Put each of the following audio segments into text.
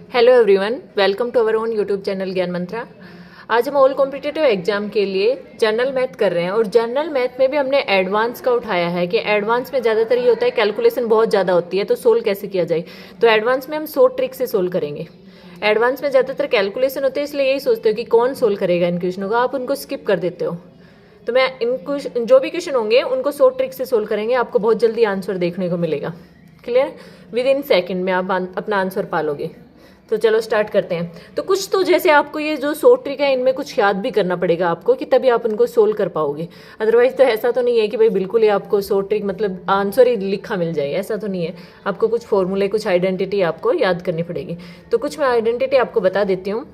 Hello everyone, welcome to our own YouTube channel Gyan Mantra. आज हम all competitive exam के लिए जनरल मैथ कर रहे हैं और जनरल मैथ में भी हमने एडवांस का उठाया है कि एडवांस में ज़्यादातर ये होता है कैलकुलेशन बहुत ज़्यादा होती है, तो सोल्व कैसे किया जाए। तो एडवांस में हम 100 ट्रिक से सोल्व करेंगे। एडवांस में ज़्यादातर कैलकुलेशन होते हैं, इसलिए यही सोचते हो कि कौन सोल्व करेगा इन क्वेश्चनों को, आप उनको स्किप कर देते हो। तो मैं इन जो भी क्वेश्चन होंगे उनको 100 ट्रिक से सोल्व करेंगे, आपको बहुत जल्दी आंसर देखने को मिलेगा। क्लियर? विद इन सेकेंड में आप अपना आंसर पालोगे। तो चलो स्टार्ट करते हैं। तो कुछ तो जैसे आपको ये जो 100 ट्रिक है इनमें कुछ याद भी करना पड़ेगा आपको, कि तभी आप उनको सोल्व कर पाओगे। अदरवाइज तो ऐसा तो नहीं है कि भाई बिल्कुल ही आपको 100 ट्रिक मतलब आंसर ही लिखा मिल जाए, ऐसा तो नहीं है। आपको कुछ फॉर्मूले, कुछ आइडेंटिटी आपको याद करनी पड़ेगी। तो कुछ मैं आइडेंटिटी आपको बता देती हूँ।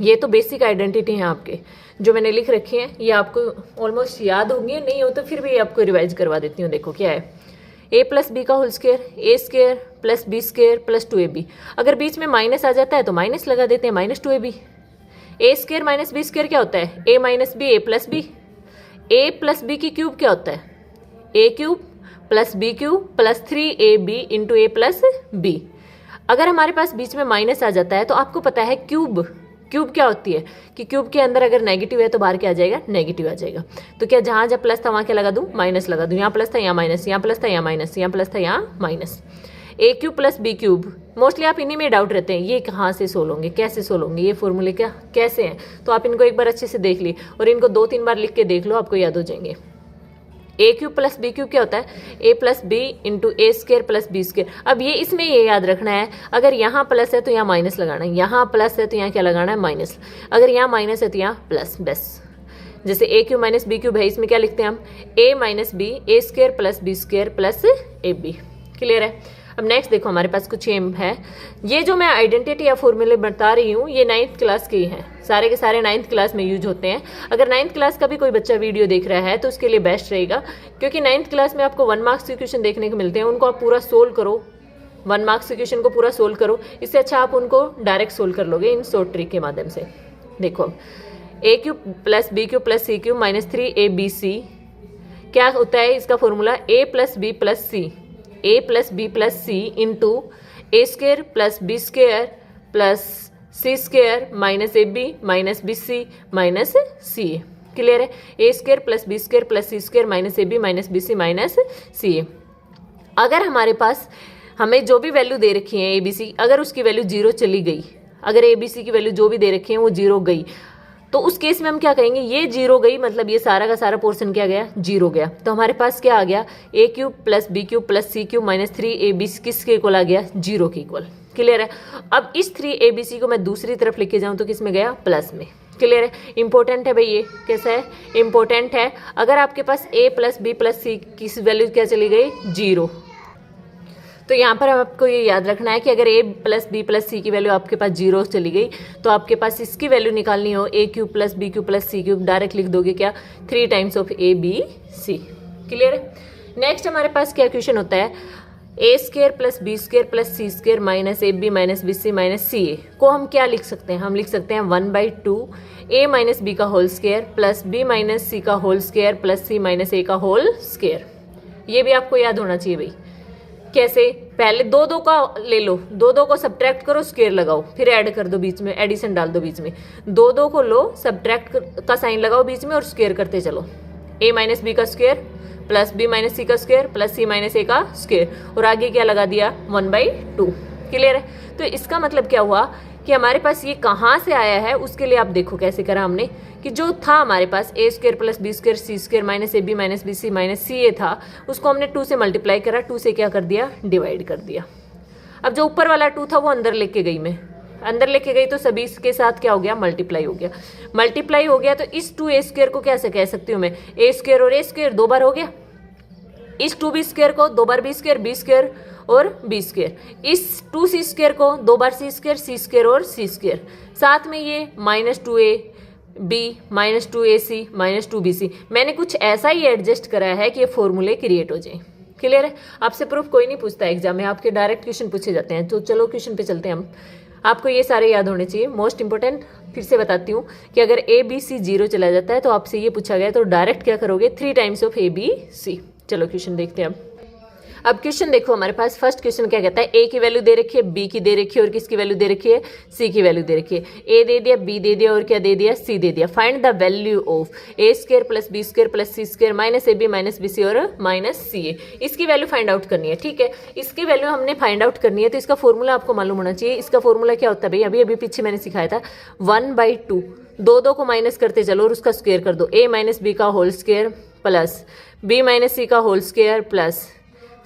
ये तो बेसिक आइडेंटिटी हैं आपके जो मैंने लिख रखी है, ये आपको ऑलमोस्ट याद होंगी, नहीं हो तो फिर भी आपको रिवाइज करवा देती हूँ। देखो क्या है, a प्लस बी का whole square, A square plus B square plus 2ab। अगर बीच में माइनस आ जाता है तो माइनस लगा देते हैं, -2ab। A square minus B square क्या होता है, a minus B A plus B. A plus B की क्यूब क्या होता है, A cube plus B cube plus 3ab into A plus B. अगर हमारे पास बीच में माइनस आ जाता है तो आपको पता है क्यूब क्या होती है, कि क्यूब के अंदर अगर नेगेटिव है तो बाहर क्या आ जाएगा, नेगेटिव आ जाएगा। तो क्या जहाँ जब प्लस था वहाँ क्या लगा दूँ, माइनस लगा दूँ। यहाँ प्लस था यहाँ माइनस, यहाँ प्लस था यहाँ माइनस, यहाँ प्लस था यहाँ minus. A cube plus B cube, mostly आप इन्हीं में डाउट रहते हैं, ये कहाँ से सोल्व होंगे, कैसे सोल्व होंगे, ये फॉर्मूले क्या कैसे हैं। तो आप इनको एक बार अच्छे से देख ली और इनको 2-3 बार लिख के देख लो, आपको याद हो जाएंगे। ए क्यूब प्लस बी क्यूब क्या होता है, ए plus B into A square plus B square. अब ये इसमें ये याद रखना है, अगर यहाँ प्लस है तो यहाँ माइनस लगाना है, यहाँ प्लस है तो यहाँ क्या लगाना है, माइनस। अगर यहाँ माइनस है तो यहाँ प्लस, बस। जैसे A cube minus B cube है, इसमें क्या लिखते हैं हम, A minus B A square plus B square plus A B. Clear है? अब नेक्स्ट देखो, हमारे पास कुछ एम है। ये जो मैं आइडेंटिटी या फॉर्मूले बता रही हूँ ये 9th क्लास के ही हैं, सारे के सारे 9th क्लास में यूज होते हैं। अगर 9th क्लास का भी कोई बच्चा वीडियो देख रहा है तो उसके लिए बेस्ट रहेगा, क्योंकि 9th क्लास में आपको 1 मार्क्स के क्वेश्चन देखने को मिलते हैं, उनको आप पूरा सोल्व करो। 1 मार्क्स के क्वेश्चन को पूरा सोल्व करो, इससे अच्छा आप उनको डायरेक्ट सोल्व कर लोगे इन शॉर्ट ट्रिक के माध्यम से। देखो, A cube plus B cube plus C cube minus 3abc क्या होता है, इसका formula A plus B plus C, A plus B plus C into A square plus B square plus C square minus A B minus B C minus C A. Clear है? ए square plus B square plus C square minus A B minus B C minus C A. अगर हमारे पास हमें जो भी value दे रखी है ए B सी, अगर उसकी वैल्यू 0 चली गई, अगर ए बी सी की वैल्यू जो भी दे रखी है वो 0 गई, तो उस केस में हम क्या कहेंगे, ये 0 गई मतलब ये सारा का सारा पोर्शन क्या गया, 0 गया। तो हमारे पास क्या आ गया, A cube plus B cube plus C cube minus 3ab किसके इक्वल आ गया, 0 के इक्वल। क्लियर है? अब इस 3abc को मैं दूसरी तरफ लेके जाऊं तो किस में गया, प्लस में। क्लियर है? इंपॉर्टेंट है भाई, ये कैसा है, इंपॉर्टेंट है। अगर आपके पास a प्लस बी प्लस सी की वैल्यू क्या चली गई, 0, तो यहाँ पर आपको ये याद रखना है कि अगर a प्लस बी प्लस सी की वैल्यू आपके पास 0 चली गई तो आपके पास इसकी वैल्यू निकालनी हो, A cube plus B cube plus C cube, direct लिख दोगे क्या, 3 times of A B C. Clear है? नेक्स्ट हमारे पास क्या क्वेश्चन होता है, ए square plus B square plus C square minus A B minus B C minus C A को हम क्या लिख सकते हैं, हम लिख सकते हैं 1/2 ए माइनस बी का whole square plus B minus सी का whole square plus C minus A का होल स्क्वायर। ये भी आपको याद होना चाहिए भाई। कैसे, पहले 2 का ले लो, 2 को सब्ट्रैक्ट करो, स्क्वायर लगाओ, फिर ऐड कर दो बीच में, एडिशन डाल दो बीच में। 2 को लो, सब्ट्रैक्ट का साइन लगाओ बीच में और स्क्वायर करते चलो। ए माइनस बी का स्क्वायर प्लस बी माइनस सी का square plus C minus A का स्क्वायर, और आगे क्या लगा दिया, 1/2। क्लियर है? तो इसका मतलब क्या हुआ कि हमारे पास ये कहाँ से आया है, उसके लिए आप देखो कैसे करा हमने, कि जो था हमारे पास A square plus B square C square minus A B minus B C minus C A था, उसको हमने 2 से मल्टीप्लाई करा, 2 से क्या कर दिया, डिवाइड कर दिया। अब जो ऊपर वाला 2 था वो अंदर लेके गई मैं, अंदर लेके गई तो सभी के साथ क्या हो गया, मल्टीप्लाई हो गया। मल्टीप्लाई हो गया तो इस 2a स्क्वायर को कैसे कह सकती हूँ मैं, ए स्क्वायर और ए स्क्वायर 2 बार हो गया। इस 2b स्क्वायर को 2 बार बी स्क्वायर और बी स्क्वायर। इस 2c स्क्वायर को 2 बार सी स्क्वायर और सी स्क्वायर। साथ में ये -2a b minus 2ac minus 2bc। मैंने कुछ ऐसा ही एडजस्ट करा है कि ये फॉर्मूले क्रिएट हो जाए। क्लियर है? आपसे प्रूफ कोई नहीं पूछता एग्जाम में, आपके डायरेक्ट क्वेश्चन पूछे जाते हैं। तो चलो क्वेश्चन पे चलते हैं हम। आपको ये सारे याद होने चाहिए। मोस्ट इंपॉर्टेंट फिर से बताती हूँ कि अगर ए बी सी 0 चला जाता है तो आपसे ये पूछा गया तो डायरेक्ट क्या करोगे, 3 times of A B C. चलो क्वेश्चन देखते हैं अब। अब क्वेश्चन देखो हमारे पास फर्स्ट क्वेश्चन क्या कहता है, ए की वैल्यू दे रखी है, बी की दे रखी है और किसकी वैल्यू दे रखी है, सी की वैल्यू दे रखी है। ए दे दिया, बी दे दिया और क्या दे दिया, सी दे दिया। Find the value of A square plus B square plus C square minus A B minus B C और माइनस सी ए। इसकी वैल्यू फाइंड आउट करनी है, ठीक है। इसकी वैल्यू हमने फाइंड आउट करनी है तो इसका फॉर्मूला आपको मालूम होना चाहिए। इसका फॉर्मूला क्या होता है भाई, अभी अभी पीछे मैंने सिखाया था, 1/2 दो को माइनस करते चलो और उसका स्क्वायर कर दो, ए माइनस बी का whole square plus B minus सी का whole square plus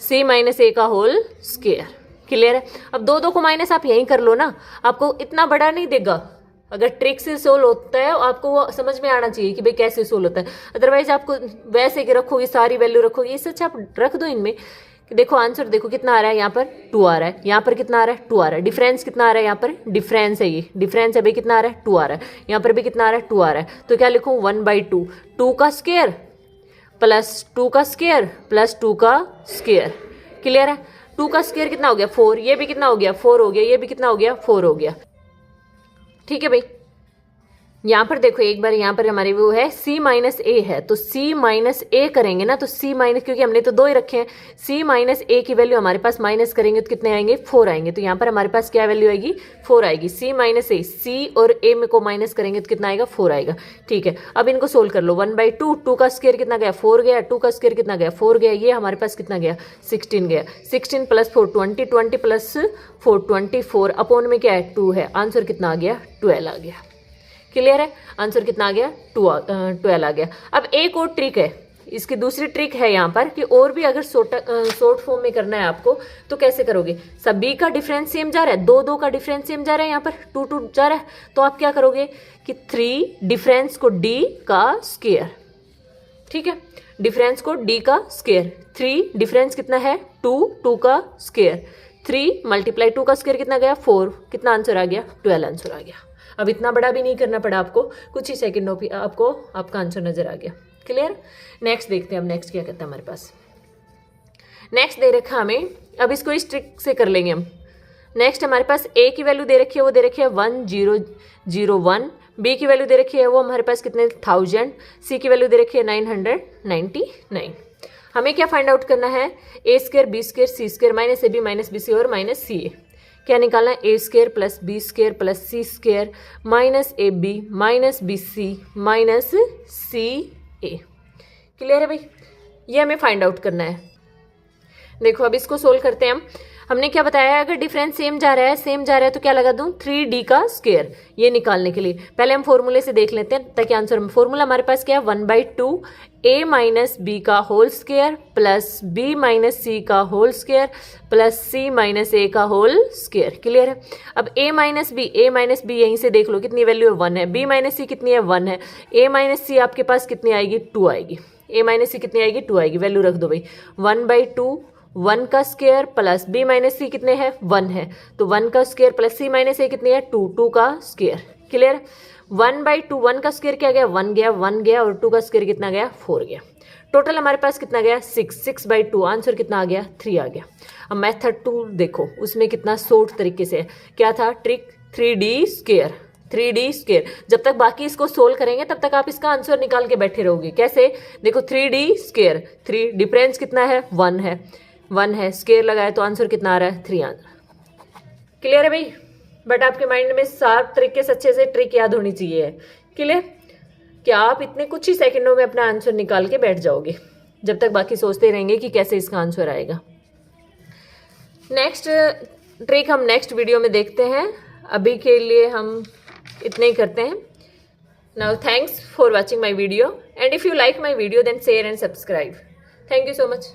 C minus A का होल स्क्वायर। क्लियर है। अब दो को माइनस आप यहीं कर लो ना, आपको इतना बड़ा नहीं देगा। अगर ट्रिक से सोल्व होता है आपको वो समझ में आना चाहिए कि भाई कैसे सोल्व होता है, अदरवाइज आपको वैसे कि रखोगे, सारी वैल्यू रखोगे, इससे अच्छा आप रख दो इनमें। देखो आंसर देखो कितना आ रहा है, यहाँ पर 2 आ रहा है, यहाँ पर कितना आ रहा है 2 आ रहा है। डिफरेंस कितना आ रहा है, यहाँ पर डिफरेंस है, ये डिफरेंस है भाई, कितना आ रहा है 2 आ रहा है। यहाँ पर भी कितना आ रहा है 2 आ रहा है। तो क्या लिखूँ, 1/2 2 का स्क्वायर प्लस 2 का स्क्वायर प्लस 2 का स्क्वायर। क्लियर है। 2 का स्क्वायर कितना हो गया 4, ये भी कितना हो गया 4 हो गया, ये भी कितना हो गया 4 हो गया। ठीक है भाई। यहाँ पर देखो एक बार, यहाँ पर हमारी वो है c माइनस ए है, तो c माइनस ए करेंगे ना, तो c माइनस, क्योंकि हमने तो 2 ही रखे हैं, c माइनस ए की वैल्यू हमारे पास माइनस करेंगे तो कितने आएंगे 4 आएंगे। तो यहाँ पर हमारे पास क्या वैल्यू आएगी 4 आएगी। c माइनस ए, c और a में को माइनस करेंगे तो कितना आएगा 4 आएगा। ठीक है। अब इनको सोल्व कर लो, 1/2 2 का स्क्वायर कितना गया 4 गया, 2 का स्क्वायर कितना गया 4 गया, ये हमारे पास कितना गया 16 गया। 16 प्लस 4 20, 20 प्लस 4 24, अपॉन में क्या है 2 है। आंसर कितना आ गया 12 आ गया। क्लियर है। आंसर कितना आ गया 12 आ गया। अब एक और ट्रिक है, इसकी दूसरी ट्रिक है यहाँ पर कि और भी अगर शॉर्ट फॉर्म में करना है आपको तो कैसे करोगे। सभी का डिफरेंस सेम जा रहा है, 2 का डिफरेंस सेम जा रहा है, यहाँ पर 2 जा रहा है, तो आप क्या करोगे कि 3 डिफरेंस को d का स्क्वायर। ठीक है। डिफरेंस को d का स्क्वायर, 3 डिफरेंस कितना है 2 का स्क्वायर, 3 मल्टीप्लाई 2 का स्क्वायर कितना गया 4, कितना आंसर आ गया 12 आंसर आ गया। अब इतना बड़ा भी नहीं करना पड़ा आपको, कुछ ही सेकंडों में आपको आपका आंसर नजर आ गया। क्लियर। नेक्स्ट देखते हैं, अब नेक्स्ट क्या कहता है हमारे पास। नेक्स्ट दे रखा हमें, अब इसको इस ट्रिक से कर लेंगे हम। नेक्स्ट हमारे पास a की वैल्यू दे रखी है, वो दे रखी है 1001, b की वैल्यू दे रखी है वो हमारे पास कितने 1000, c की वैल्यू दे रखी है 999। हमें क्या फाइंड आउट करना है, a square b square C square minus A B minus B C और माइनस सी ए। क्या निकालना है, ए square plus B square plus C square minus A B minus B C minus C A. Clear है भाई। ये हमें find out करना है। देखो अब इसको सोल्व करते हैं हम। हमने क्या बताया, अगर डिफरेंस सेम जा रहा है तो क्या लगा दूं 3d का स्क्वायर, ये निकालने के लिए। पहले हम फॉर्मूले से देख लेते हैं ताकि आंसर में, फॉर्मूला हमारे पास क्या है 1/2 a माइनस बी का whole square plus b minus सी का whole square plus c minus a का होल स्क्वायर। क्लियर है। अब a माइनस बी यहीं से देख लो कितनी वैल्यू है 1 है, b माइनस सी कितनी है 1 है, a माइनस सी आपके पास कितनी आएगी 2 आएगी, a माइनस सी कितनी आएगी 2 आएगी। वैल्यू रख दो भाई, 1/2 1 का स्क्वायर प्लस b माइनस सी कितने हैं 1 है, तो 1 का स्क्वायर प्लस c माइनस ए कितनी है 2 का स्क्वायर। क्लियर। 1/2 1 का स्क्वायर क्या गया 1 गया और 2 का स्क्वायर कितना गया 4 गया। टोटल हमारे पास कितना गया 6/2, आंसर कितना आ गया 3 आ गया। अब मेथड 2 देखो, उसमें कितना शॉर्ट तरीके से है, क्या था ट्रिक 3d स्क्वायर। जब तक बाकी इसको सोल्व करेंगे तब तक आप इसका आंसर निकाल के बैठे रहोगे। कैसे, देखो 3d स्क्वायर, 3 डिफरेंस कितना है 1 है, स्क्वायर लगाया तो आंसर कितना आ रहा है 3 आंसर। क्लियर है भाई। बट आपके माइंड में शार्प तरीके से अच्छे से ट्रिक याद होनी चाहिए। क्लियर। क्या आप इतने कुछ ही सेकंडों में अपना आंसर निकाल के बैठ जाओगे, जब तक बाकी सोचते रहेंगे कि कैसे इसका आंसर आएगा। नेक्स्ट ट्रिक हम नेक्स्ट वीडियो में देखते हैं, अभी के लिए हम इतने ही करते हैं। Now thanks for watching my video, and if you like my video then share and subscribe. Thank you so much.